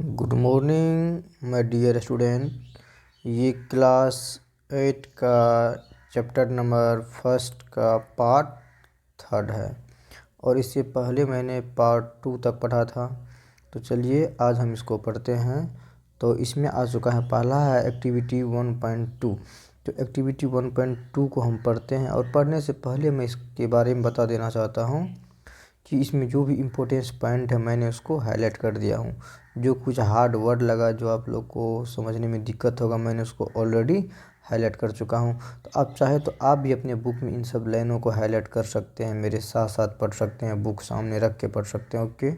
Good morning my dear student. ये class 8 का chapter number first का पार्ट थर्ड है और इससे पहले मैंने पार्ट 2 तक पढ़ा था। तो चलिए आज हम इसको पढ़ते हैं। तो इसमें आ चुका है, पहला है एक्टिविटी 1.2। तो एक्टिविटी 1.2 को हम पढ़ते हैं और पढ़ने से पहले मैं इसके बारे में बता देना चाहता हूँ कि इसमें जो भी इम्पोर्टेंस पॉइंट है मैंने उसको हाईलाइट कर दिया हूँ। जो कुछ हार्ड वर्ड लगा, जो आप लोग को समझने में दिक्कत होगा, मैंने उसको ऑलरेडी हाईलाइट कर चुका हूँ। तो आप चाहे तो आप भी अपने बुक में इन सब लाइनों को हाईलाइट कर सकते हैं, मेरे साथ साथ पढ़ सकते हैं, बुक सामने रख के पढ़ सकते हैं। ओके,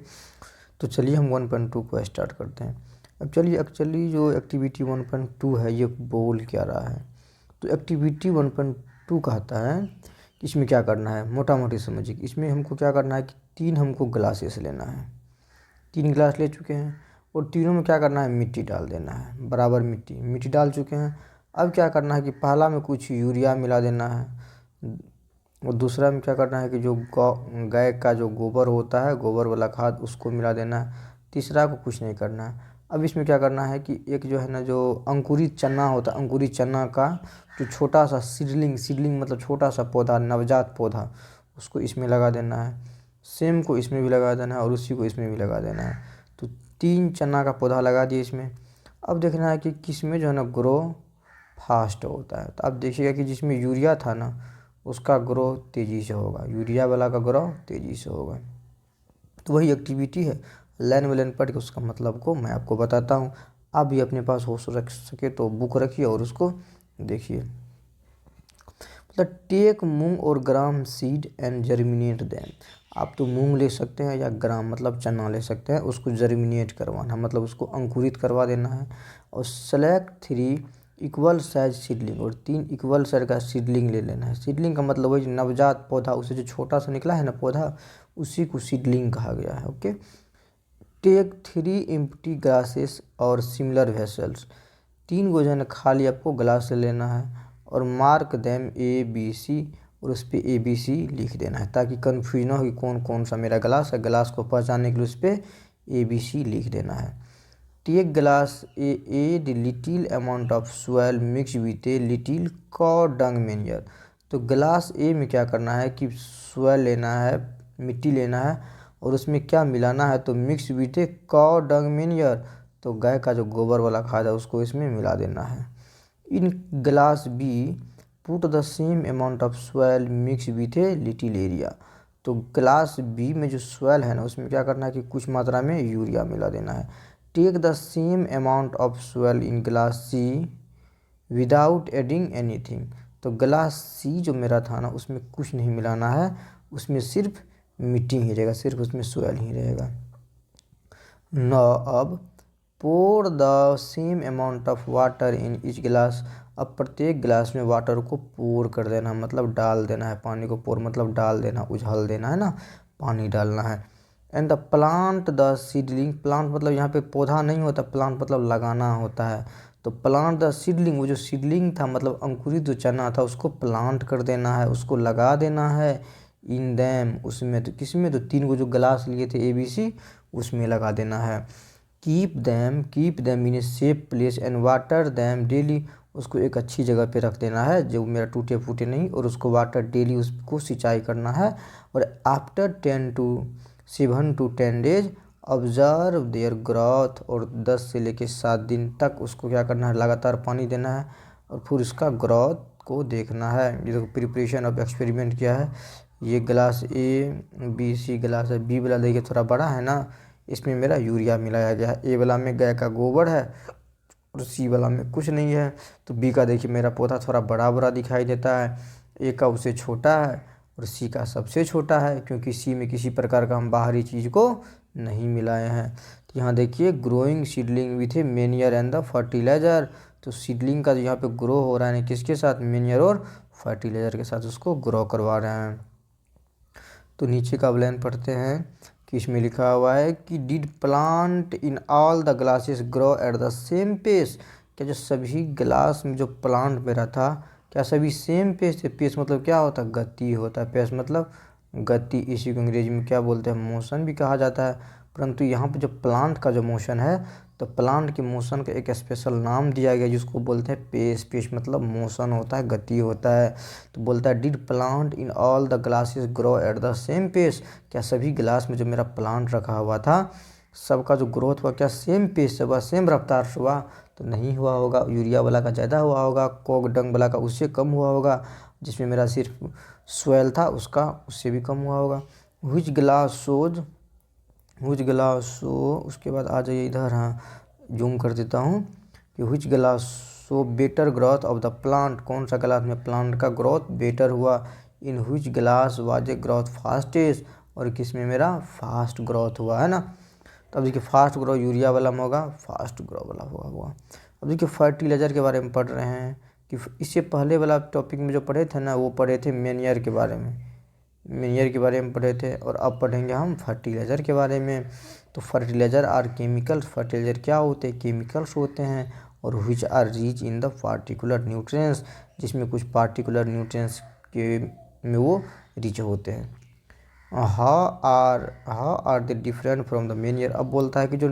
तो चलिए हम 1.2 को स्टार्ट करते हैं। अब चलिए एक्चुअली जो एक्टिविटी 1.2 है ये बोल क्या रहा है। तो एक्टिविटी 1.2 कहता है कि इसमें क्या करना है, मोटा मोटी समझिए। इसमें हमको क्या करना है कि 3 हमको ग्लासेस लेना है। 3 गिलास ले चुके हैं और तीनों में क्या करना है, मिट्टी डाल देना है, बराबर मिट्टी डाल चुके हैं। अब क्या करना है कि पहला में कुछ यूरिया मिला देना है और दूसरा में क्या करना है कि जो गाय का जो गोबर होता है, गोबर वाला खाद, उसको मिला देना है। तीसरा को कुछ नहीं करना है। अब इसमें क्या करना है कि एक जो है ना, जो अंकुरित चना होता है, अंकुरित चना का जो छोटा सा सीडलिंग मतलब छोटा सा पौधा, नवजात पौधा, उसको इसमें लगा देना है। सेम को इसमें भी लगा देना है और उसी को इसमें भी लगा देना है। तो 3 चना का पौधा लगा दिए इसमें। अब देखना है कि किस में जो है ना ग्रो फास्ट होता है। तो अब देखिएगा कि जिसमें यूरिया था ना, उसका ग्रो तेज़ी से होगा, यूरिया वाला का ग्रो तेज़ी से होगा। तो वही एक्टिविटी है, लाइन बाय लाइन पढ़ के उसका मतलब को मैं आपको बताता हूँ। आप भी अपने पास हो रख सके तो बुक रखिए और उसको देखिए। मतलब टेक मूंग और ग्राम सीड एंड जर्मिनेट देम। आप तो मूंग ले सकते हैं या ग्राम मतलब चना ले सकते हैं, उसको जर्मिनेट करवाना मतलब उसको अंकुरित करवा देना है। और सेलेक्ट 3 इक्वल साइज सीडलिंग, और 3 इक्वल साइज का सीडलिंग ले लेना है। सीडलिंग का मतलब वही नवजात पौधा, उसे जो छोटा सा निकला है ना पौधा, उसी को सीडलिंग कहा गया है। ओके, टेक 3 एम्प्टी ग्लासेस और सिमिलर वेसल्स। 3 गो जो है ना खाली आपको ग्लास ले लेना है और मार्क देम ABC, और उस पर ABC लिख देना है ताकि कन्फ्यूज ना हो कि कौन कौन सा मेरा ग्लास है। ग्लास को पहचानने के लिए उस पर ABC लिख देना है। Take glass add little amount of soil mix with a little cow dung manure. तो ग्लास ए में क्या करना है कि सॉइल लेना है, मिट्टी लेना है और उसमें क्या मिलाना है, तो मिक्स विथ ए कॉ डंग मैन्योर, तो गाय का जो गोबर वाला खाद है उसको इसमें मिला देना है। In glass B put the same amount of soil mix with a little area. तो ग्लास बी में जो सॉइल है ना, उसमें क्या करना है कि कुछ मात्रा में यूरिया मिला देना है। Take the same amount of soil in glass C without adding anything. तो ग्लास सी जो मेरा था ना, उसमें कुछ नहीं मिलाना है, उसमें सिर्फ मिट्टी ही रहेगा, सिर्फ उसमें सॉइल ही रहेगा। न अब pour the same amount of water in each glass. अब प्रत्येक गिलास में वाटर को पोर कर देना, मतलब डाल देना है। पानी को पोर मतलब डाल देना, उछाल देना है ना, पानी डालना है। And the plant the seedling, plant मतलब यहाँ पे पौधा नहीं होता, प्लांट मतलब लगाना होता है। तो प्लांट द सीडलिंग, वो जो सीडलिंग था मतलब अंकुरित जो चना था, उसको प्लांट कर देना है, उसको लगा देना है। इन दैम, उसमें तो किस में, तो 3 गो जो गिलास लिए थे ABC, उसमें लगा देना है। Keep them in a safe place and water them daily. उसको एक अच्छी जगह पे रख देना है जो मेरा टूटे फूटे नहीं, और उसको वाटर डेली उसको सिंचाई करना है। और after 7 to 10 days observe their growth, और 10 से लेके 7 दिन तक उसको क्या करना है, लगातार पानी देना है और फिर उसका ग्रोथ को देखना है। ये देखो प्रिपरेशन ऑफ एक्सपेरिमेंट किया है। ये ग्लास ABC ग्लास है, बी वाला देखिए थोड़ा बड़ा है ना, इसमें मेरा यूरिया मिलाया गया है। ए वाला में गाय का गोबर है और सी वाला में कुछ नहीं है। तो बी का देखिए मेरा पौधा थोड़ा बड़ा बड़ा दिखाई देता है, ए का उससे छोटा है और सी का सबसे छोटा है, क्योंकि सी में किसी प्रकार का हम बाहरी चीज़ को नहीं मिलाए हैं। तो यहाँ देखिए growing seedling with A manure and the fertiliser. तो सीडलिंग का जो यहाँ पे ग्रो हो रहा है किसके साथ, मैन्योर और फर्टिलाइज़र के साथ उसको ग्रो करवा रहे हैं। तो नीचे का लाइन पढ़ते हैं कि इसमें लिखा हुआ है कि did plant in all the glasses grow at the same pace. क्या जो सभी ग्लास में जो प्लांट मेरा था, क्या सभी सेम पेस थे। पेस मतलब क्या होता है, गति होता है। पेस मतलब गति, इसी को अंग्रेजी में क्या बोलते हैं, मोशन भी कहा जाता है। परंतु यहाँ पे जो प्लांट का जो मोशन है तो प्लांट के मोशन का एक स्पेशल नाम दिया गया जिसको बोलते हैं पेस। पेस मतलब मोशन होता है, गति होता है। तो बोलता है did plant in all the glasses grow at the same pace, क्या सभी गिलास में जो मेरा प्लांट रखा हुआ था सबका जो ग्रोथ हुआ क्या सेम पेस से हुआ, सेम रफ्तार से हुआ? तो नहीं हुआ होगा। यूरिया वाला का ज़्यादा हुआ होगा, कोक डंग वाला का उससे कम हुआ होगा, जिसमें मेरा सिर्फ सोयल था उसका उससे भी कम हुआ होगा। व्हिच ग्लास शो, उसके बाद आ जाइए इधर, हाँ जूम कर देता हूँ कि which glass show better growth of the plant, कौन सा ग्लास में प्लांट का ग्रोथ बेटर हुआ? In which glass was a growth fastest, और किस में मेरा फास्ट ग्रोथ हुआ है ना। तो अब देखिए फास्ट ग्रो यूरिया वाला में होगा, फास्ट ग्रो वाला हुआ। अब देखिए फर्टिलाइज़र के बारे में पढ़ रहे हैं कि इससे पहले वाला टॉपिक में जो पढ़े थे ना वो पढ़े थे मैन्योर के बारे में, मैन्योर के बारे में पढ़े थे, और अब पढ़ेंगे हम फर्टिलाइज़र के बारे में। तो फर्टिलाइज़र आर केमिकल्स, फर्टिलाइज़र क्या होते हैं? केमिकल्स होते हैं, और which are rich in the particular nutrients, जिसमें कुछ पार्टिकुलर न्यूट्रिएंट्स के में वो रिच होते हैं। How are they different from the manure. अब बोलता है कि जो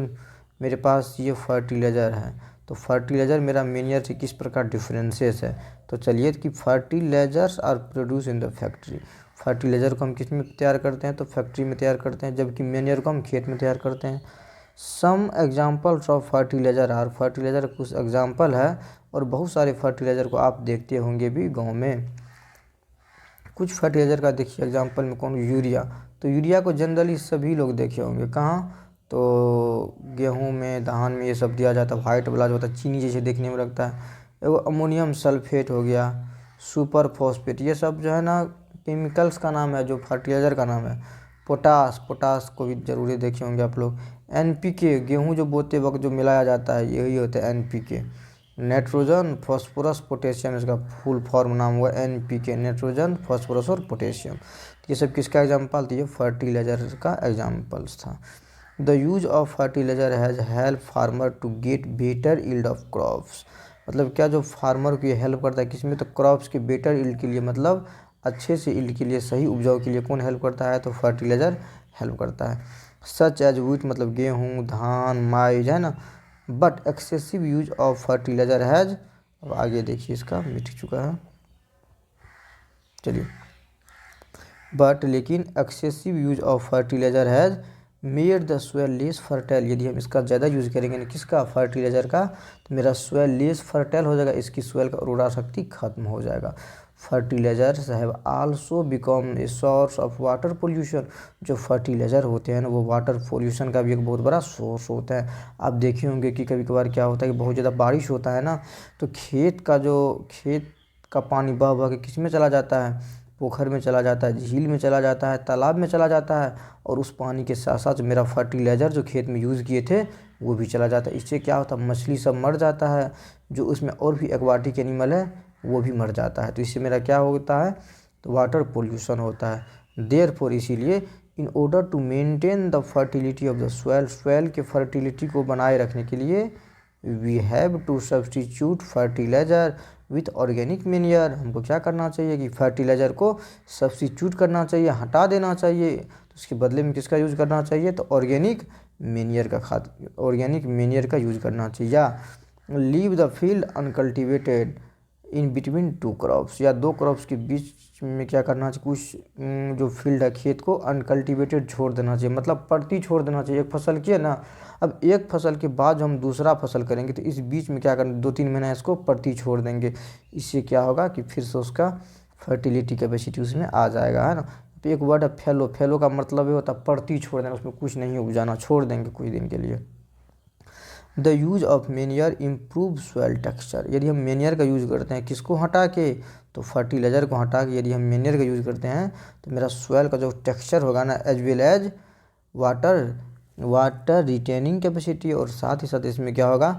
मेरे पास ये फर्टिलाइज़र है तो फर्टिलाइज़र मेरा मैन्योर से किस प्रकार डिफरेंसेस है। तो चलिए कि fertilizers are produce in the factory, fertilizer को हम किस में तैयार करते हैं? तो फैक्ट्री में तैयार करते हैं, जबकि मैन्योर को हम खेत में तैयार करते हैं। Some examples of fertilizer are, fertilizer कुछ एग्जाम्पल है, और बहुत सारे फर्टिलाइज़र को आप देखते होंगे भी गाँव में। कुछ फर्टिलाइज़र का देखिए एग्जांपल में कौन? यूरिया। तो यूरिया को जनरली सभी लोग देखे होंगे, कहाँ? तो गेहूं में, धान में ये सब दिया जाता है। वाइट वाला जो होता है चीनी जैसे देखने में लगता है। एगो अमोनियम सल्फेट हो गया, सुपर फॉस्फेट, ये सब जो है ना केमिकल्स का नाम है, जो फर्टिलाइज़र का नाम है। पोटास को भी जरूर देखे होंगे आप लोग। NPK, गेहूँ जो बोते वक्त जो मिलाया जाता है यही होता है NPK। नाइट्रोजन, फास्फोरस, पोटेशियम, इसका फुल फॉर्म नाम हुआ NPK, नाइट्रोजन, फास्फोरस और पोटेशियम। ये सब किसका एग्जाम्पल था? ये फर्टिलाइजर का एग्जाम्पल्स था। The use of fertilizer has help farmer to get better yield of crops, मतलब क्या जो फार्मर को ये हेल्प करता है किसमें? तो क्रॉप्स के बेटर यील्ड के लिए, मतलब अच्छे से यील्ड के लिए, सही उपजाऊ के लिए कौन हेल्प करता है? तो फर्टिलाइजर हेल्प करता है। सच एज व्हीट, मतलब गेहूँ, धान, माइज है ना। But excessive use of fertilizer has, अब आगे देखिए इसका मिट चुका है, चलिए। बट लेकिन excessive use of fertilizer has made the soil less fertile, यदि हम इसका ज़्यादा यूज़ करेंगे ना किसका? फर्टिलाइजर का, तो मेरा सोयल लेस फर्टाइल हो जाएगा, इसकी सोयल का उर्वरा शक्ति खत्म हो जाएगा। Fertilizers have also become a source of water pollution, जो फर्टिलाइज़र होते हैं ना वो वाटर पोल्यूशन का भी एक बहुत बड़ा सोर्स होता है। आप देखे होंगे कि कभी कभार क्या होता है कि बहुत ज़्यादा बारिश होता है ना, तो खेत का पानी बह बह के किस में चला जाता है? पोखर में चला जाता है, झील में चला जाता है, तालाब में चला जाता है, और उस पानी के साथ साथ मेरा फर्टिलाइज़र जो खेत में यूज़ किए थे वो भी चला जाता है। इससे क्या होता है? मछली सब मर जाता है, जो उसमें और भी एक्वाटिक एनिमल है वो भी मर जाता है। तो इससे मेरा क्या होता है? तो वाटर पोल्यूशन होता है। देयरफॉर, इसीलिए in order to maintain the fertility of the soil, soil के फर्टिलिटी को बनाए रखने के लिए we have to substitute fertilizer with organic manure, हमको क्या करना चाहिए कि फर्टिलाइज़र को सब्सटीट्यूट करना चाहिए, हटा देना चाहिए। तो उसके बदले में किसका यूज़ करना चाहिए? तो ऑर्गेनिक मैन्योर का यूज़ करना चाहिए। या leave the field uncultivated in between two crops, या दो क्रॉप्स के बीच में क्या करना चाहिए? कुछ जो फील्ड है खेत को अनकल्टिवेटेड छोड़ देना चाहिए, मतलब पड़ती छोड़ देना चाहिए। एक फसल की है ना, अब एक फसल के बाद जो हम दूसरा फसल करेंगे तो इस बीच में क्या करना, 2-3 महीना इसको पड़ती छोड़ देंगे। इससे क्या होगा कि फिर से उसका फर्टिलिटी कैपेसिटी उसमें आ जाएगा, है ना। तो एक वर्ड है फैलो, फैलो का मतलब ये होता है पड़ती छोड़ देना, उसमें कुछ नहीं उपजाना, छोड़ देंगे कुछ दिन के लिए। The use of manure improve soil texture, यदि हम मैन्योर का यूज़ करते हैं किसको हटा के? तो फर्टिलाइज़र को हटा के यदि हम मैन्योर का यूज़ करते हैं तो मेरा सॉइल का जो टेक्सचर होगा ना, as well as water retaining capacity, और साथ ही साथ इसमें क्या होगा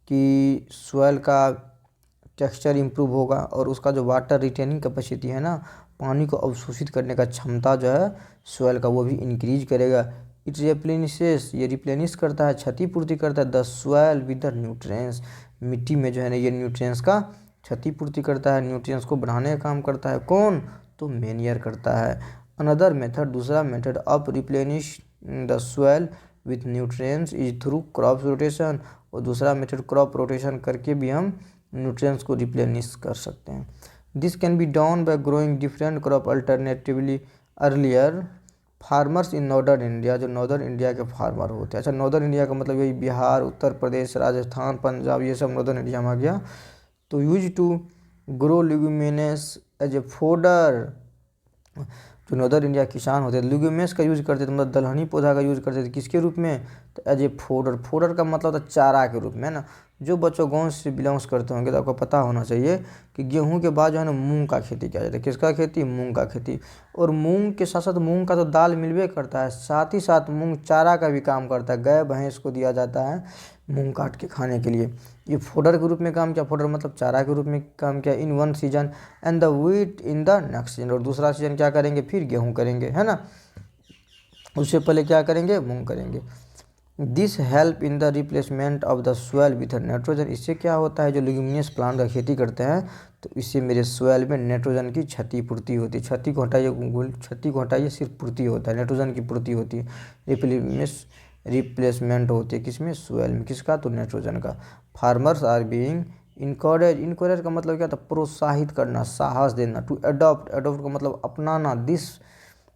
कि सॉइल का टेक्सचर इम्प्रूव होगा, और उसका जो वाटर रिटेनिंग कैपेसिटी है ना, पानी को अवशोषित करने का क्षमता जो है सॉइल का वो भी इंक्रीज करेगा। इट रिप्लेनिशेस, ये रिप्लेनिश करता है, क्षतिपूर्ति करता है the soil with the nutrients, मिट्टी में जो है ना ये न्यूट्रिएंट्स का क्षतिपूर्ति करता है, न्यूट्रिएंट्स को बढ़ाने का काम करता है। कौन? तो मैन्योर करता है। अनदर मेथड, दूसरा method of replenish the soil with nutrients is through crop rotation, और दूसरा मेथड क्रॉप रोटेशन करके भी हम न्यूट्रिएंट्स को रिप्लेनिश कर सकते हैं। This can be done by growing different crop alternatively. Earlier farmers in northern India, जो नॉर्दर्न इंडिया के फार्मर होते हैं, अच्छा नॉर्दर्न इंडिया का मतलब यही बिहार, उत्तर प्रदेश, राजस्थान, पंजाब, ये सब नॉर्दर्न इंडिया में आ गया। तो used to grow legumes as a fodder, जो नॉर्दर्न इंडिया किसान होते थे ल्यूमिनेस का यूज़ करते थे, मतलब दलहनी पौधा का यूज़ करते थे किसके रूप में, तो एज ए फोडर। फोडर का मतलब होता है चारा के रूप में ना। जो बच्चों गाँव से बिलोंग्स करते होंगे तो आपको पता होना चाहिए कि गेहूं के बाद जो है ना मूंग का खेती किया जाता है। किसका खेती, मूंग का खेती। और मूंग के साथ साथ मूंग का तो दाल मिलवे करता है, साथ ही साथ मूंग चारा का भी काम करता है, गाय भैंस को दिया जाता है मूंग काट के खाने के लिए। ये फोडर के रूप में काम किया, फोडर मतलब चारा के रूप में काम किया in one season and the wheat in the next season, और दूसरा सीजन क्या करेंगे, फिर गेहूँ करेंगे, है ना। उससे पहले क्या करेंगे, मूंग करेंगे। This help in the replacement of the soil with nitrogen. इससे क्या होता है, जो लिग्यूमिनस प्लांट का खेती करते हैं तो इससे मेरे सोयल में नाइट्रोजन की क्षतिपूर्ति होती है। क्षति को हटाइए, सिर्फ पूर्ति होता है, नाइट्रोजन की पूर्ति होती है। रिप्लेसमेंट होती है किसमें, सोयल में, किसका, तो नाइट्रोजन का। Farmers are being encourage, encourage का मतलब क्या था, प्रोत्साहित करना, साहस देना। टू अडॉप्ट, अडॉप्ट का मतलब अपनाना।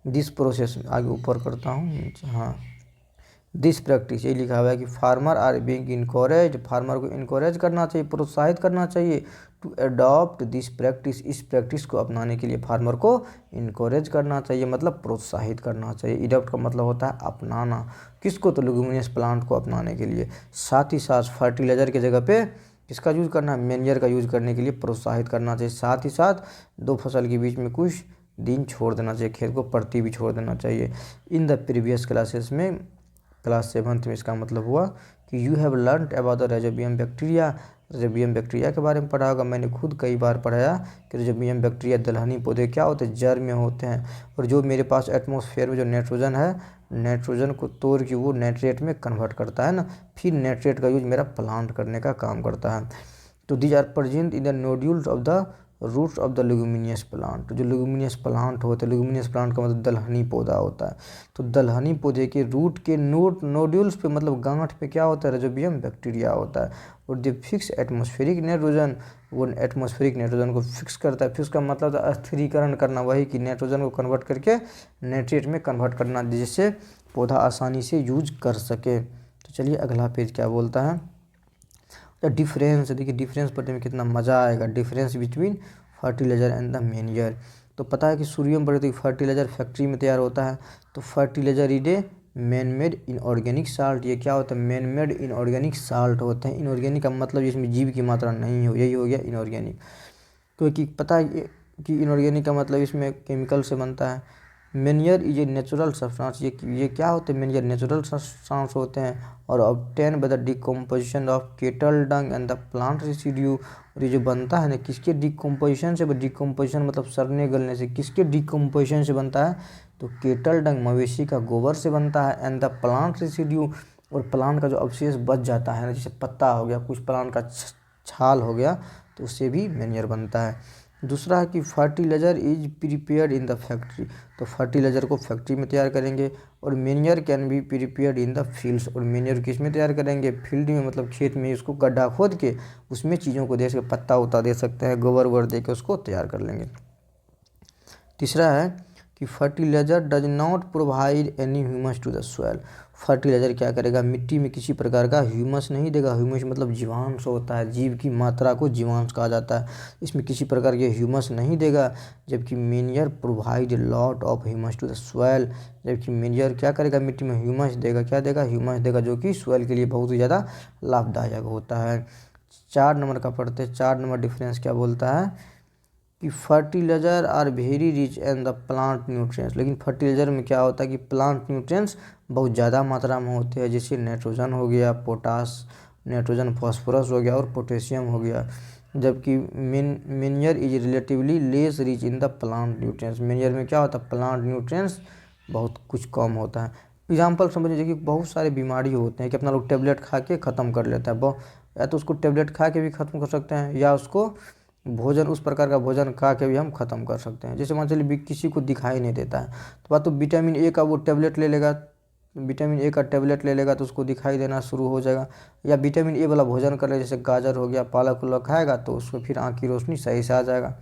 दिस प्रोसेस, आगे ऊपर करता हूँ, हाँ, दिस प्रैक्टिस, ये लिखा हुआ है कि farmer are being encourage, farmer को इनकरेज करना चाहिए, प्रोत्साहित करना चाहिए। टू अडॉप्ट दिस प्रैक्टिस, इस प्रैक्टिस को अपनाने के लिए फार्मर को इनकरेज करना चाहिए, मतलब प्रोत्साहित करना चाहिए। अडॉप्ट का मतलब होता है अपनाना, किसको, तो लेगुमिनस प्लांट को अपनाने के लिए। साथ ही साथ फर्टिलाइजर की जगह पे किसका यूज़ करना है, मैन्योर का यूज़ करने के लिए प्रोत्साहित करना चाहिए। साथ ही साथ दो फसल के बीच में कुछ दिन छोड़ देना चाहिए, खेत को परती भी छोड़ देना चाहिए। इन द प्रीवियस क्लासेस में, क्लास 7th में इसका मतलब हुआ कि you have learned about the rhizobium bacteria. Rhizobium bacteria के बारे में पढ़ा होगा, मैंने खुद कई बार पढ़ाया कि रेजोबियम बैक्टीरिया दलहनी पौधे क्या होते हैं, जड़ में होते हैं। और जो मेरे पास एटमॉस्फेयर में जो नाइट्रोजन है, नाइट्रोजन को तोड़ के वो नाइट्रेट में कन्वर्ट करता है ना, फिर नाइट्रेट का यूज मेरा प्लांट करने का काम करता है। तो these are present in the nodules of the roots of the leguminous plant. जो लेगुमिनियस प्लांट होते हैं, लेगुमिनियस प्लांट का मतलब दलहनी पौधा होता है, तो दलहनी पौधे के रूट के नोड्यूल्स पे, मतलब गांठ पे क्या होता है, रेजोबियम बैक्टीरिया होता है। और जो फिक्स एटमॉस्फेरिक नाइट्रोजन, वो एटमॉस्फेरिक नाइट्रोजन को फिक्स करता है। फिक्स का मतलब अस्थिरीकरण करना, वही कि नाइट्रोजन को कन्वर्ट करके नाइट्रेट में कन्वर्ट करना, जिससे पौधा आसानी से यूज कर सके। तो चलिए अगला पेज क्या बोलता है, द डिफरेंस। देखिए डिफरेंस पढ़ने में कितना मज़ा आएगा। Difference between fertiliser and the manure. तो पता है कि शुरू में पढ़े तो फर्टिलाइजर फैक्ट्री में तैयार होता है, तो fertiliser is a man made inorganic salt. ये क्या होता है, मैन मेड इनऑर्गेनिक साल्ट होते हैं। इनऑर्गेनिक का मतलब जिसमें जीव की मात्रा नहीं हो, यही हो गया इनऑर्गेनिक। क्योंकि पता है कि इनऑर्गेनिक का मतलब इसमें केमिकल से बनता है। Manure is a natural substance. ये क्या होते हैं, मैन्योर नेचुरल सब्सटेंस होते हैं। और obtain by the decomposition of kettle Dang and the plant residue. और ये जो बनता है ना, किसके डिकम्पोजिशन से, डिकम्पोजिशन मतलब सड़ने गलने से, किसके डिकम्पोजिशन से बनता है, तो केटल डंग मवेशी का गोबर से बनता है। एंड द प्लांट रेसिड्यू, और प्लांट का जो अवशेष बच जाता है ना, जैसे पत्ता हो गया, कुछ प्लांट का छाल हो गया, तो उससे भी मैन्योर बनता है। दूसरा है कि fertiliser is prepared in the factory. तो फर्टिलाइजर को फैक्ट्री में तैयार करेंगे। और manure can be prepared in the fields. और मैन्योर किस में तैयार करेंगे, फील्ड में, मतलब खेत में। उसको गड्ढा खोद के उसमें चीज़ों को दे के, पत्ता उत्ता दे सकते हैं, गोबर वोबर दे के उसको तैयार कर लेंगे। तीसरा है कि fertiliser does not provide any humus to the soil. Fertiliser क्या करेगा, मिट्टी में किसी प्रकार का ह्यूमस नहीं देगा। ह्यूमस मतलब जीवांश होता है, जीव की मात्रा को जीवांश कहा जाता है। इसमें किसी प्रकार के ह्यूमस नहीं देगा। जबकि manure provide lot of humus to the soil. जबकि मैन्योर क्या करेगा, मिट्टी में ह्यूमस देगा, क्या देगा, ह्यूमस देगा, जो कि सॉइल के लिए बहुत ही ज़्यादा लाभदायक होता है। 4 नंबर का पढ़ते हैं। 4 नंबर डिफरेंस क्या बोलता है कि fertiliser are very rich and the plant nutrients. लेकिन फर्टिलाइजर में क्या होता है कि प्लांट न्यूट्रिएंट्स बहुत ज़्यादा मात्रा में होते हैं, जैसे नाइट्रोजन हो गया, पोटास, नाइट्रोजन, फास्फोरस हो गया, और पोटेशियम हो गया। जबकि manure is relatively less rich in the plant nutrients. Manure में क्या होता है, प्लांट न्यूट्रिएंट्स बहुत कुछ कम होता है। एग्जाम्पल समझ लीजिए कि बहुत सारे बीमारी होते हैं कि अपना लोग टेबलेट खा के ख़त्म कर लेता है। या तो उसको टेबलेट खा के भी ख़त्म कर सकते हैं, या उसको भोजन, उस प्रकार का भोजन खा के भी हम ख़त्म कर सकते हैं। जैसे मान चलिए किसी को दिखाई नहीं देता है, तो बात तो विटामिन ए का वो टेबलेट ले लेगा विटामिन ए का टेबलेट ले लेगा तो उसको दिखाई देना शुरू हो जाएगा, या विटामिन ए वाला भोजन कर ले, जैसे गाजर हो गया, पालक उलक खाएगा तो उसको फिर आँख की रोशनी सही से आ जाएगा।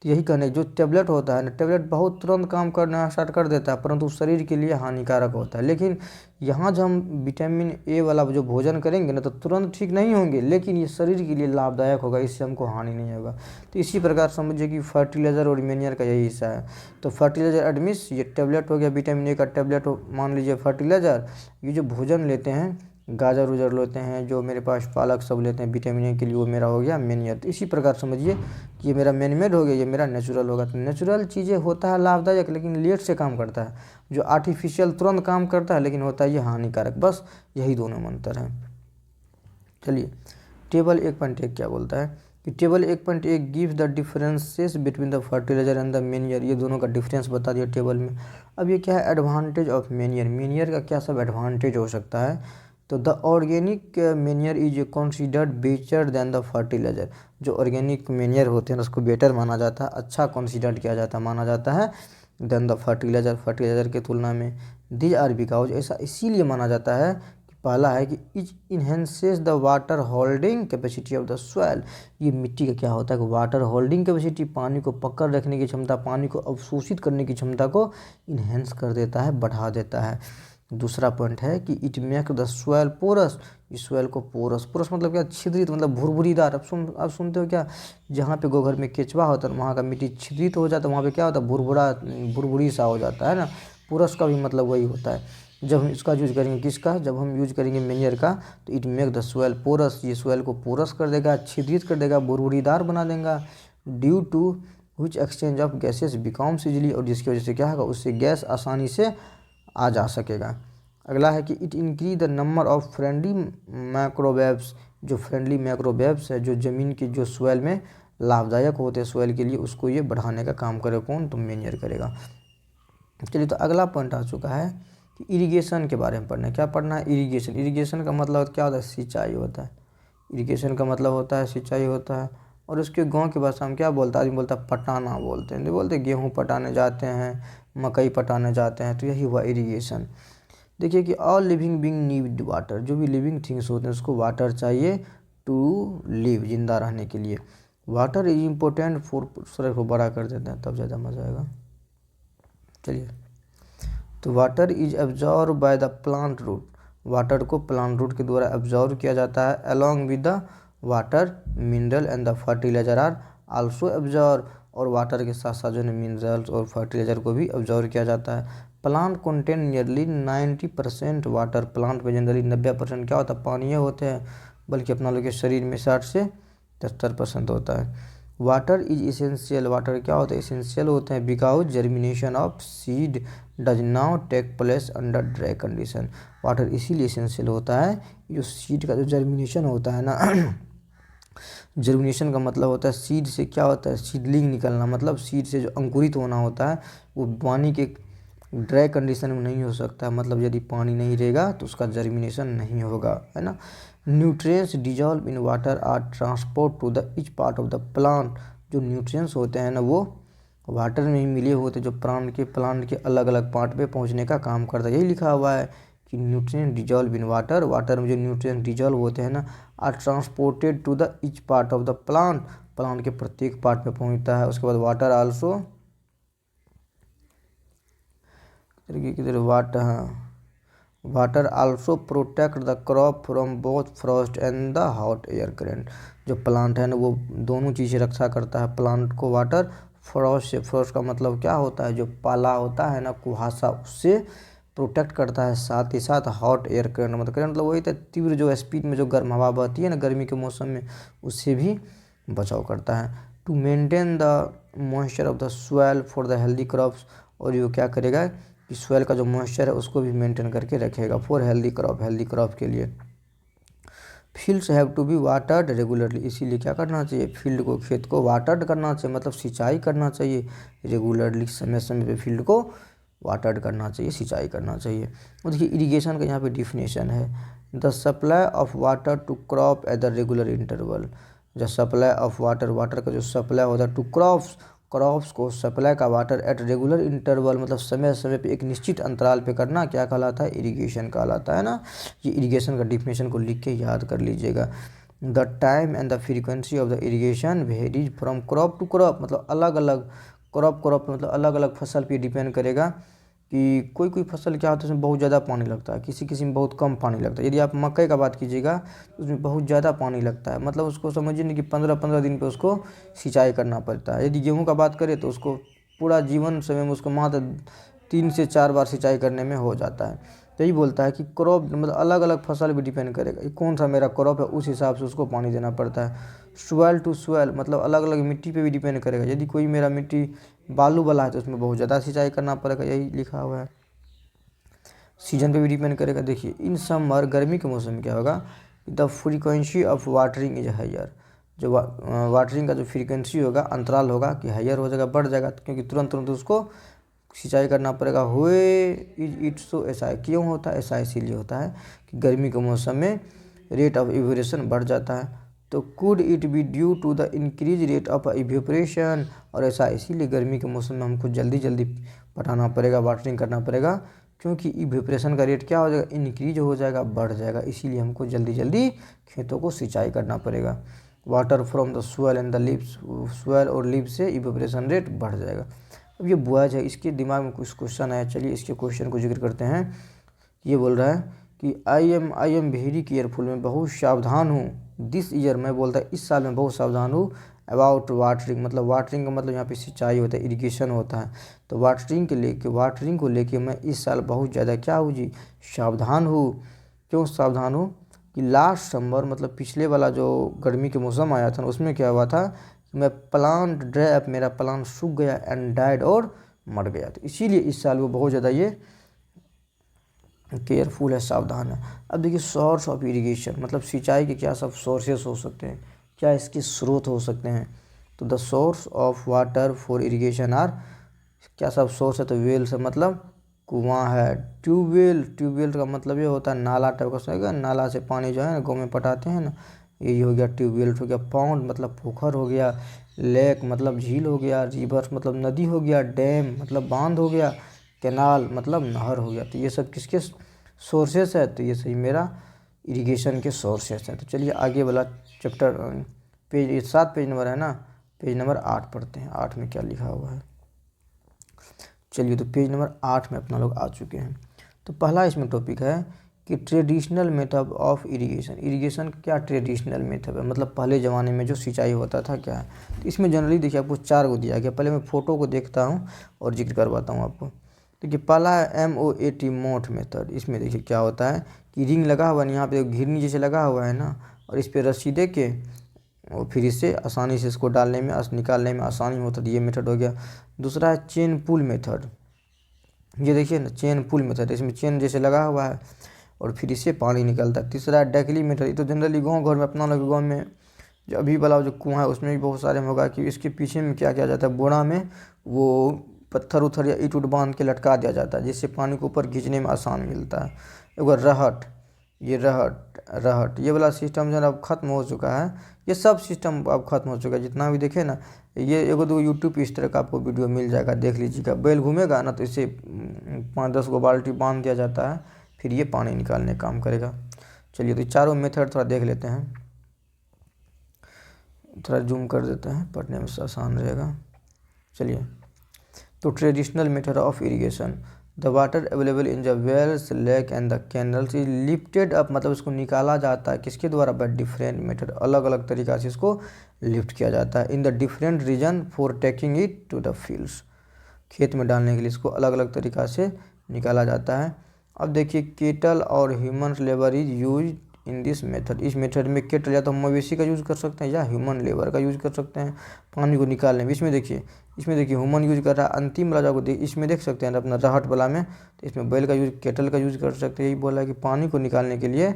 तो यही कहने, जो टेबलेट होता है ना, टेबलेट बहुत तुरंत काम करना स्टार्ट कर देता है, परंतु शरीर के लिए हानिकारक होता है। लेकिन यहाँ जब हम विटामिन ए वाला जो भोजन करेंगे ना, तो तुरंत ठीक नहीं होंगे, लेकिन ये शरीर के लिए लाभदायक होगा, इससे हमको हानि नहीं होगा। तो इसी प्रकार समझिए कि फर्टिलाइज़र और मैन्योर का यही हिस्सा है। तो फर्टिलाइज़र एडमिस, ये टेबलेट हो गया, विटामिन ए का टेबलेट हो, मान लीजिए फर्टिलाइज़र। ये जो भोजन लेते हैं, गाजर उजर लेते हैं, जो मेरे पास पालक सब लेते हैं विटामिन ए के लिए, वो मेरा हो गया मैन्योर। तो इसी प्रकार समझिए कि ये मेरा मैनमेड हो गया, ये मेरा नेचुरल होगा। तो नेचुरल चीज़ें होता है लाभदायक, लेकिन लेट से काम करता है। जो आर्टिफिशियल तुरंत काम करता है, लेकिन होता है ये हानिकारक। बस यही दोनों में अंतर है। चलिए, टेबल 1.1 क्या बोलता है कि table 1.1 gives the differences between the fertiliser and the manure. ये दोनों का डिफरेंस बता दिया टेबल में। अब ये क्या है, एडवांटेज ऑफ मैन्योर। मैन्योर का क्या सब एडवांटेज हो सकता है। तो the organic manure is considered better than the fertiliser. जो ऑर्गेनिक मैन्योर होते हैं उसको बेटर माना जाता है, अच्छा कंसीडर किया जाता है, माना जाता है दैन द फर्टिलाइजर, फर्टिलाइजर की तुलना में। दीज आर बिकॉज, ऐसा इसीलिए माना जाता है कि पहला है कि etch enhances the water holding capacity of the soil. ये मिट्टी का क्या होता है कि वाटर होल्डिंग कैपेसिटी, पानी को पकड़ रखने की क्षमता, पानी को अवशोषित करने की क्षमता को इन्हेंस कर देता है, बढ़ा देता है। दूसरा पॉइंट है कि it make the soil porous. इस सॉइल को पोरस, पोरस मतलब क्या, छिद्रित, मतलब भुरभुरीदार। अब सुनते हो क्या, जहाँ पे गोघर में केचवा होता है वहाँ का मिट्टी छिद्रित हो जाता है, वहाँ पे क्या होता है, भुरभुरी सा हो जाता है ना। पोरस का भी मतलब वही होता है। जब हम इसका यूज करेंगे, किसका, जब हम यूज करेंगे मैन्योर का, तो it make the soil porous. ये सॉइल को पोरस कर देगा, छिद्रित कर देगा, भुरभुरीदार बना देगा। Due to which exchange of gases becomes easily, और जिसकी वजह से क्या होगा, उससे गैस आसानी से आ जा सकेगा। अगला है कि it increase the number of friendly microwaves. जो फ्रेंडली माइक्रोवेव्स है, जो ज़मीन के, जो सॉइल में लाभदायक होते हैं सॉइल के लिए, उसको ये बढ़ाने का काम करे कौन, तो मैन्योर करेगा। चलिए, तो अगला पॉइंट आ चुका है कि इरिगेशन के बारे में पढ़ना है। क्या पढ़ना है, इरिगेशन। इरिगेशन का मतलब क्या होता है, सिंचाई होता है। इरिगेशन का मतलब होता है सिंचाई होता है। और उसके गांव की भाषा में क्या बोलता है, आदमी बोलता है पटाना बोलते हैं, नहीं बोलते गेहूँ पटाने जाते हैं, मकई पटाने जाते हैं, तो यही हुआ इरिगेशन। देखिए कि all living being need water. जो भी लिविंग थिंग्स होते हैं उसको वाटर चाहिए टू लिव, जिंदा रहने के लिए। Water is important for, sir को बड़ा कर देते हैं तब ज़्यादा मज़ा आएगा। चलिए, तो water is absorb by the plant root. Water को प्लांट रूट के द्वारा एब्जॉर्ब किया जाता है। Along with the water mineral and the fertiliser are also absorb. और वाटर के साथ साथ जो है मिनरल्स और फर्टिलाइजर को भी एब्जॉर्ब किया जाता है। Plant contain nearly 90% water. Plant में जनरली 90% क्या होता है, पानी होते हैं, बल्कि अपना लोग के शरीर में 60 से 70% होता है। Water is essential. वाटर क्या होता है, इसेंशियल होते हैं, because germination of seed does not take place under dry condition. Water इसीलिए इसेंशियल होता है, जो सीड का जो जर्मिनेशन होता है ना, जर्मिनेशन का मतलब होता है सीड से क्या होता है, सीडलिंग निकलना, मतलब सीड से जो अंकुरित होना होता है वो पानी के ड्राई कंडीशन में नहीं हो सकता। मतलब यदि पानी नहीं रहेगा तो उसका जर्मिनेशन नहीं होगा, है ना। Nutrients dissolve in water are transport to the each part of the plant. जो न्यूट्रिएंट्स होते हैं ना, वो वाटर में ही मिले होते, जो प्लांट के अलग अलग पार्ट पे पहुंचने का काम करता है। यही लिखा हुआ है कि nutrient dissolve in water. Water में जो न्यूट्रिएंट डिजॉल्व होते हैं ना, are transported to the each part of the plant. Plant के प्रत्येक पार्ट में पहुंचता है। उसके बाद water also water also protect the crop from both frost and the hot air current. जो प्लांट है ना, वो दोनों चीज़ें रक्षा करता है प्लांट को। वाटर फ्रॉस्ट से, फ्रॉस्ट का मतलब क्या होता है, जो पाला होता है ना, कुहासा, उससे प्रोटेक्ट करता है। साथ ही साथ हॉट एयर करंट, मतलब वही था, तीव्र जो स्पीड में जो गर्म हवा बहती है ना गर्मी के मौसम में, उससे भी बचाव करता है। To maintain the moisture of the soil for the healthy crops. और ये क्या करेगा कि सॉइल का जो मॉइस्चर है उसको भी मेंटेन करके रखेगा फॉर हेल्दी क्रॉप के लिए। Fields have to be watered regularly. इसीलिए क्या करना चाहिए, फील्ड को, खेत को वाटर्ड करना चाहिए, मतलब सिंचाई करना चाहिए रेगुलरली, समय समय पे फील्ड को वाटर्ड करना चाहिए, सिंचाई करना चाहिए। और देखिए इरिगेशन का यहाँ पे डिफिनेशन है, the supply of water to crop at the regular interval. The supply of water, water का जो सप्लाई होता है टू क्रॉप्स, क्रॉप्स को सप्लाई का वाटर एट रेगुलर इंटरवल, मतलब समय समय पे एक निश्चित अंतराल पे करना क्या कहलाता है, इरिगेशन कहलाता है ना। ये इरिगेशन का डिफिनेशन को लिख के याद कर लीजिएगा। The time and the frequency of the irrigation varies from crop to crop, मतलब अलग अलग क्रॉप मतलब अलग अलग फसल पे डिपेंड करेगा कि कोई कोई फसल क्या होता है उसमें बहुत ज़्यादा पानी लगता है, किसी किसी में बहुत कम पानी लगता है। यदि आप मकई का बात कीजिएगा तो उसमें बहुत ज़्यादा पानी लगता है, मतलब उसको समझिए नहीं कि 15-15 दिन पे उसको सिंचाई करना पड़ता है। यदि गेहूं का बात करें तो उसको पूरा जीवन समय में उसको मात्र 3 से 4 बार सिंचाई करने में हो जाता है। तो यही बोलता है कि क्रॉप मतलब अलग अलग फसल भी डिपेंड करेगा कि कौन सा मेरा क्रॉप है, उस हिसाब से उसको पानी देना पड़ता है। सॉइल टू सॉइल मतलब अलग अलग मिट्टी पे भी डिपेंड करेगा। यदि कोई मेरा मिट्टी बालू वाला है तो उसमें बहुत ज़्यादा सिंचाई करना पड़ेगा, यही लिखा हुआ है। सीजन पे भी डिपेंड करेगा। देखिए इन समर गर्मी के मौसम में क्या होगा, the frequency of watering is higher, जो वाटरिंग का जो फ्रीक्वेंसी होगा, अंतराल होगा कि हायर हो जाएगा, बढ़ जाएगा, क्योंकि तुरंत तुरंत उसको सिंचाई करना पड़ेगा। हुए इज इट सो, ऐसा क्यों होता है, ऐसा इसीलिए होता है कि गर्मी के मौसम में रेट ऑफ इवेपोरेशन बढ़ जाता है। तो could it be due to the increase rate of evaporation, और ऐसा इसीलिए गर्मी के मौसम में हमको जल्दी जल्दी पटाना पड़ेगा, वाटरिंग करना पड़ेगा, क्योंकि इवेपोरेशन का रेट क्या हो जाएगा, इंक्रीज हो जाएगा, बढ़ जाएगा, इसीलिए हमको जल्दी जल्दी खेतों को सिंचाई करना पड़ेगा। Water from the soil and the leaves, soil और लीव से इवेपोरेशन रेट बढ़ जाएगा। अब ये बॉयज है, इसके दिमाग में कुछ क्वेश्चन है, चलिए इसके क्वेश्चन को जिक्र करते हैं। ये बोल रहा है कि आई एम वेरी केयरफुल, मैं बहुत सावधान हूँ। दिस ईयर, मैं बोलता है इस साल मैं बहुत सावधान हूँ। अबाउट वाटरिंग, मतलब वाटरिंग का मतलब यहाँ पे सिंचाई होता है, इरिगेशन होता है। तो वाटरिंग को लेके मैं इस साल बहुत ज़्यादा क्या हूँ जी, सावधान हूँ। क्यों सावधान हूँ कि लास्ट समर मतलब पिछले वाला जो गर्मी के मौसम आया था उसमें क्या हुआ था, मैं प्लांट ड्राई, मेरा प्लांट सूख गया एंड डाइड, और मर गया। तो इसीलिए इस साल वो बहुत ज़्यादा ये केयरफुल है, सावधान है। अब देखिए सोर्स ऑफ इरिगेशन, मतलब सिंचाई के क्या सब सोर्सेस हो सकते हैं, क्या इसके स्रोत हो सकते हैं। तो the source of water for irrigation are, क्या सब सोर्स है, तो वेल से मतलब कुआं है। ट्यूबवेल का मतलब ये होता है नाला टाइप का, समझेगा, नाला से पानी जो है ना गाँव में पटाते हैं ना, यही हो गया ट्यूबवेल हो गया। पॉन्ड मतलब पोखर हो गया। लेक मतलब झील हो गया। रिवर मतलब नदी हो गया। डैम मतलब बांध हो गया। कैनाल मतलब नहर हो गया। तो ये सब किसके सोर्सेस है, तो ये सही मेरा इरिगेशन के सोर्सेस है। तो चलिए आगे वाला चैप्टर पेज 7 पेज नंबर है ना, पेज नंबर 8 पढ़ते हैं। 8 में क्या लिखा हुआ है, चलिए तो पेज नंबर 8 में अपना लोग आ चुके हैं। तो पहला इसमें टॉपिक है कि traditional method of irrigation. Irrigation का क्या ट्रेडिशनल मेथड है, मतलब पहले ज़माने में जो सिंचाई होता था क्या है। तो इसमें जनरली देखिए आपको 4 को दिया गया। पहले मैं फ़ोटो को देखता हूँ और जिक्र करवाता हूँ आपको। देखिए पहला है MOAT मोट मेथड। इसमें देखिए क्या होता है कि रिंग लगा हुआ है, यहाँ पे घिरनी जैसे लगा हुआ है ना, और इस पर रस्सी दे के और फिर इससे आसानी से इसको डालने में निकालने में आसानी होता है। ये मेथड हो गया। दूसरा है चेन पुल मेथड। ये देखिए ना चेन पुल मेथड, इसमें चेन जैसे लगा हुआ है और फिर इससे पानी निकलता है। तीसरा है डैकली मेथड। ये तो जनरली गाँव घर में अपना लोग गाँव में जो अभी वाला जो कुआं है उसमें भी बहुत सारे में होगा कि इसके पीछे में क्या किया जाता है, बोरा में वो पत्थर उथर या ईंट उट बांध के लटका दिया जाता है, जिससे पानी को ऊपर खींचने में आसान मिलता है। एक रहट, ये रहट ये वाला सिस्टम जो है अब ख़त्म हो चुका है। ये सब सिस्टम अब ख़त्म हो चुका है, जितना भी देखे ना। ये एगो दो यूट्यूब पे इस तरह का आपको वीडियो मिल जाएगा, देख लीजिएगा। बैल घूमेगा ना तो इसे 5-10 गो बाल्टी बांध दिया जाता है, फिर ये पानी निकालने का काम करेगा। चलिए तो चारों मेथड थोड़ा देख लेते हैं, थोड़ा जूम कर देते हैं, पढ़ने में आसान रहेगा। चलिए तो traditional method of irrigation, the water available in the wells lake and the canals is lifted up, मतलब इसको निकाला जाता है किसके द्वारा, बाय डिफरेंट मेथड, अलग अलग तरीक़ा से इसको लिफ्ट किया जाता है। In the different region for taking it to the fields, खेत में डालने के लिए इसको अलग अलग तरीक़ा से निकाला जाता है। अब देखिए केटल और human labour is use in this method. इस मेथड में केटल या तो मवेशी का यूज़ कर सकते हैं या ह्यूमन लेबर का यूज़ कर सकते हैं पानी को निकालने में। इसमें देखिए ह्यूमन यूज कर रहा है। अंतिम राजा को इसमें देख सकते हैं अपना रहट वाला में, तो इसमें बैल का यूज, केटल का यूज़ कर सकते हैं। यही बोला है कि पानी को निकालने के लिए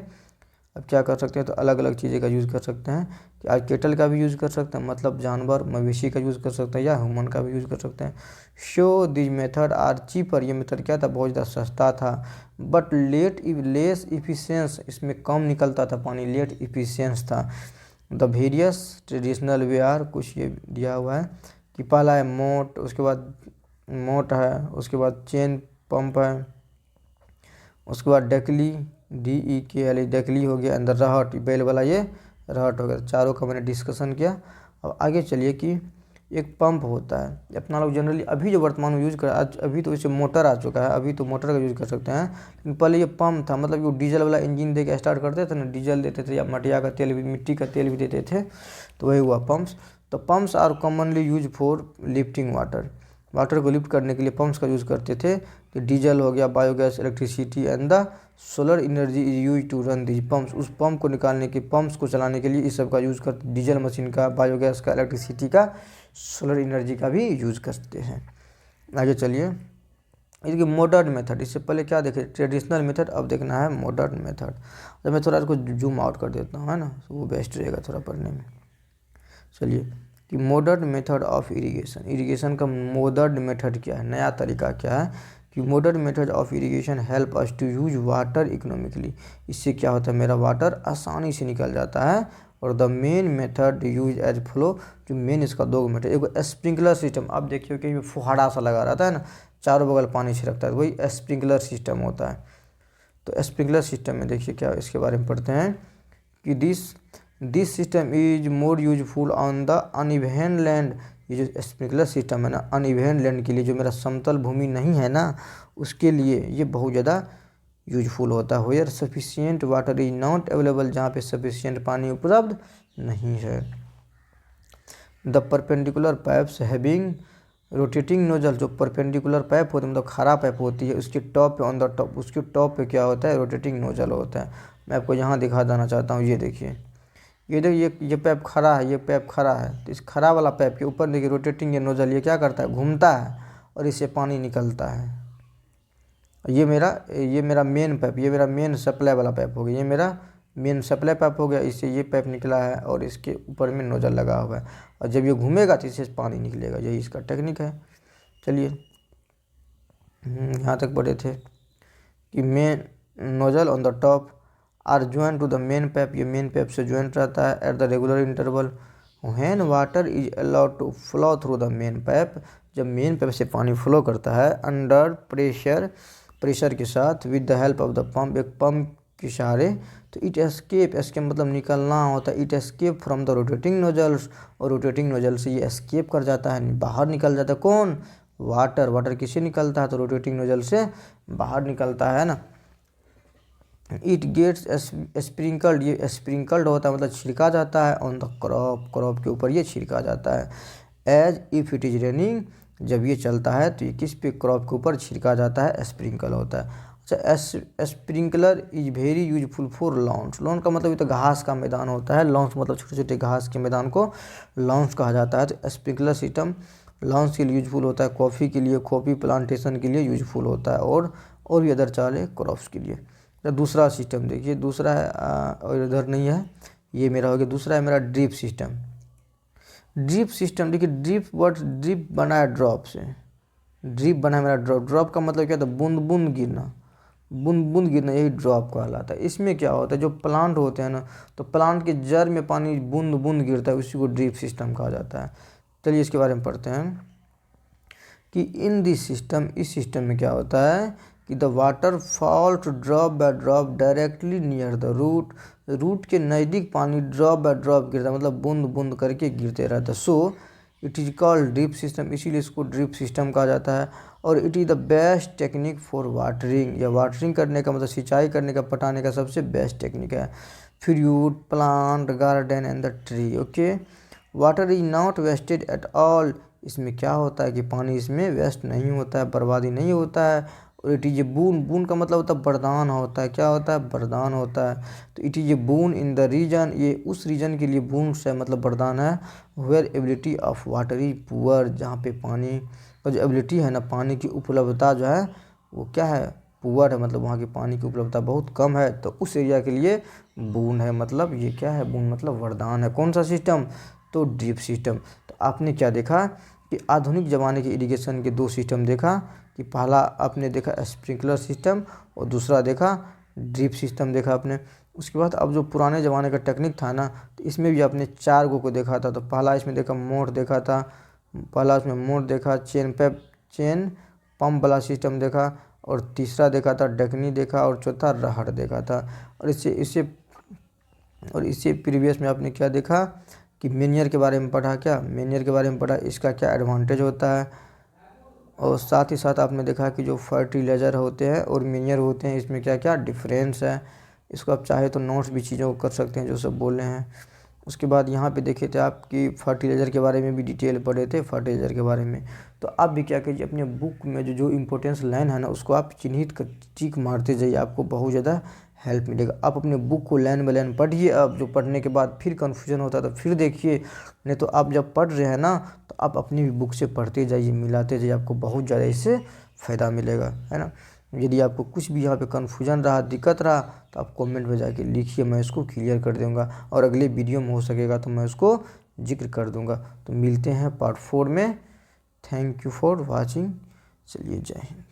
अब क्या कर सकते हैं, तो अलग अलग चीज़ें का यूज़ कर सकते हैं। कि आज केटल का भी यूज़ कर सकते हैं, मतलब जानवर मवेशी का यूज़ कर सकते हैं, या ह्यूमन का भी यूज़ कर सकते हैं। So this method are cheaper, ये मेथड क्या था, बहुत ज़्यादा सस्ता था। बट लेस इफिशियंस, इसमें कम निकलता था पानी, लेट इफिशियंस था। The various traditional way are, कुछ ये दिया हुआ है, कि पहला है मोट, उसके बाद मोट है, उसके बाद चेन पंप है, उसके बाद डकली DEKLE डकली हो गया, अंदर रहट बैल वाला ये रहट हो गया। चारों का मैंने डिस्कशन किया। अब आगे चलिए कि एक पंप होता है अपना लोग जनरली अभी जो वर्तमान में यूज़ कर, आज अभी तो इसे मोटर आ चुका है, अभी तो मोटर का यूज़ कर सकते हैं, लेकिन पहले ये पंप था। मतलब वो डीजल वाला इंजन दे के स्टार्ट करते थे ना, डीजल देते थे या मटिया का तेल भी, मिट्टी का तेल भी देते थे, तो वही हुआ पंप्स। तो pumps are commonly use for lifting water को लिफ्ट करने के लिए पंप्स का यूज़ करते थे। कि डीजल हो गया, biogas, electricity and the solar energy is use to run these pumps. उस पंप को निकालने के, पंप्स को चलाने के लिए इस सब का यूज़ करते, डीजल मशीन का, बायोगैस का, इलेक्ट्रिसिटी का, सोलर एनर्जी का भी यूज़ करते हैं। आगे चलिए, इसकी मॉडर्न मेथड, इससे पहले क्या देखे ट्रेडिशनल मेथड, अब देखना है मॉडर्न मेथड। तो मैं थोड़ा इसको जूम आउट कर देता हूँ, है ना, तो वो बेस्ट रहेगा थोड़ा पढ़ने में। चलिए कि modern method of irrigation, irrigation का मॉडर्न मेथड क्या है, नया तरीका क्या है। कि modern method of irrigation help us to use water economically. इससे क्या होता है, मेरा वाटर आसानी से निकल जाता है। और the main method use as follow, जो मेन इसका दो मेथड, एक स्प्रिंकलर सिस्टम, आप देखिए कहीं फुहाड़ा सा लगा रहता है ना, चारों बगल पानी छिड़कता है, वही स्प्रिंकलर सिस्टम होता है। तो स्प्रिंकलर सिस्टम में देखिए क्या इसके बारे में पढ़ते हैं कि this system is more useful on the uneven land. ये जो स्प्रिंकलर सिस्टम है ना, अनइवन लैंड के लिए, जो मेरा समतल भूमि नहीं है ना, उसके लिए ये बहुत ज़्यादा यूजफुल होता है। Where sufficient water is not available, जहाँ पे सफिशियंट पानी उपलब्ध नहीं है। The perpendicular pipes having rotating nozzle, जो परपेंडिकुलर पाइप होती है मतलब खड़ा पाइप होती है, उसके टॉप पे, ऑन द टॉप, उसके टॉप पे क्या होता है, रोटेटिंग नोजल होता है। मैं आपको यहाँ दिखा देना चाहता हूँ, ये देखिए, ये देखिए ये पाइप खड़ा है, ये पाइप खड़ा है, तो इस खड़ा वाला पाइप के ऊपर देखिए रोटेटिंग ये नोजल, ये क्या करता है, घूमता है और इससे पानी निकलता है। ये मेरा मेन पाइप, ये मेरा मेन सप्लाई वाला पाइप हो गया, ये मेरा मेन सप्लाई पाइप हो गया, इससे ये पाइप निकला है और इसके ऊपर में नोजल लगा हुआ है, और जब ये घूमेगा तो इससे पानी निकलेगा। यही इसका टेक्निक है। चलिए यहाँ तक पढ़े थे कि main nozzle on the top are joint to the main pipe, ये मेन पाइप से ज्वाइंट रहता है at the regular interval. When water is allowed to flow through the main pipe, जब मेन पाइप से पानी फ्लो करता है under pressure के साथ, with the help of the pump, एक पंप के सहारे, तो इट एस्केप, एस्केप मतलब निकलना होता है, it escape from the rotating nozzles, और रोटेटिंग नोजल से ये एस्केप कर जाता है, बाहर निकल जाता है। कौन, वाटर किससे निकलता है, तो रोटेटिंग नोजल से बाहर निकलता है ना। इट गेट्स स्प्रिंकल्ड, ये स्प्रिंकल्ड होता है मतलब छिड़का जाता है, ऑन द क्रॉप के ऊपर ये छिड़का जाता है। As if it is raining, जब ये चलता है तो ये किस पे, क्रॉप के ऊपर छिड़का जाता है, स्प्रिंकल होता है। अच्छा, sprinkler is very useful for lawns, lawn का मतलब ये तो घास का मैदान होता है, लॉन्स मतलब छोटे छोटे घास के मैदान को लॉन्स कहा जाता है। तो स्प्रिंकलर सिस्टम लॉन्स के लिए यूजफुल होता है, कॉफ़ी के लिए, कॉफ़ी प्लांटेशन के लिए यूजफुल होता है, और भी अदर चाले क्रॉप्स के लिए। तो दूसरा सिस्टम देखिए, दूसरा है और इधर नहीं है, ये मेरा हो गया। दूसरा है मेरा ड्रिप सिस्टम। ड्रिप सिस्टम देखिए, ड्रिप बना है ड्रॉप से, ड्रिप बना है मेरा ड्रॉप का मतलब क्या था, बूंद बूंद गिरना, यही ड्रॉप कहलाता है। इसमें क्या होता है, जो प्लांट होते हैं ना, तो प्लांट के जड़ में पानी बूंद बूंद गिरता है, उसी को ड्रिप सिस्टम कहा जाता है। चलिए इसके बारे में पढ़ते हैं कि इन दिस सिस्टम, इस सिस्टम में क्या होता है कि the water falls drop by drop directly near the root के नज़दीक पानी ड्रॉप बाय ड्रॉप गिरता है, मतलब बूंद बूंद करके गिरते रहता है। So it is called drip system, इसीलिए इसको ड्रिप सिस्टम कहा जाता है। और it is the best technique for watering, या वाटरिंग करने का मतलब सिंचाई करने का, पटाने का सबसे बेस्ट टेक्निक है। Fruit, plant, garden and the tree. Okay, water is not wasted at all, इसमें क्या होता है कि पानी इसमें वेस्ट नहीं होता है, बर्बादी नहीं होता है। और इट इज ए बून का मतलब होता है वरदान होता है, क्या होता है, वरदान होता है। तो it is a boon in the region, ये उस रीजन के लिए बून से मतलब वरदान है। Where ability of water is poor, जहाँ पे पानी का जो एबिलिटी है ना, पानी की उपलब्धता जो है वो क्या है, पुअर है, मतलब वहाँ की पानी की उपलब्धता बहुत कम है, तो उस एरिया के लिए बून है, मतलब ये क्या है, बून मतलब वरदान है। कौन सा सिस्टम, तो ड्रिप सिस्टम। तो आपने क्या देखा कि आधुनिक ज़माने के इरिगेशन के दो सिस्टम देखा, कि पहला आपने देखा स्प्रिंकलर सिस्टम और दूसरा देखा ड्रिप सिस्टम देखा आपने। उसके बाद अब जो पुराने ज़माने का टेक्निक था ना, तो इसमें भी आपने 4 को देखा था। तो पहला इसमें देखा मोट देखा था, पहला उसमें मोड देखा, चेन पंप वाला सिस्टम देखा, और तीसरा देखा था डकनी देखा, और चौथा रहर देखा था। और इससे प्रीवियस में आपने क्या देखा कि मेनियर के बारे में पढ़ा। क्या मेनियर के बारे में पढ़ा, इसका क्या एडवांटेज होता है, और साथ ही साथ आपने देखा कि जो फर्टिलाइज़र होते हैं और मेनियर होते हैं इसमें क्या क्या डिफरेंस है। इसको आप चाहे तो नोट्स भी चीज़ों को कर सकते हैं जो सब बोले हैं। उसके बाद यहाँ पे देखे थे आपकी फर्टिलाइज़र के बारे में भी डिटेल पढ़े थे फर्टिलाइज़र के बारे में। तो आप भी क्या कीजिए, अपने बुक में जो जो इम्पोर्टेंस लाइन है ना उसको आप चिन्हित कर टिक मारते जाइए, आपको बहुत ज़्यादा हेल्प मिलेगा। आप अपने बुक को लाइन बाय लाइन पढ़िए। अब जो पढ़ने के बाद फिर कन्फ्यूजन होता है तो फिर देखिए, नहीं तो आप जब पढ़ रहे हैं ना तो आप अपनी भी बुक से पढ़ते जाइए, मिलाते जाइए, आपको बहुत ज़्यादा इससे फ़ायदा मिलेगा, है ना। यदि आपको कुछ भी यहाँ पे कन्फ्यूजन रहा, दिक्कत रहा, तो आप कमेंट में जाके लिखिए, मैं इसको क्लियर कर दूँगा, और अगले वीडियो में हो सकेगा तो मैं उसको जिक्र कर दूँगा। तो मिलते हैं पार्ट 4 में। Thank you for watching. चलिए, जय हिंद।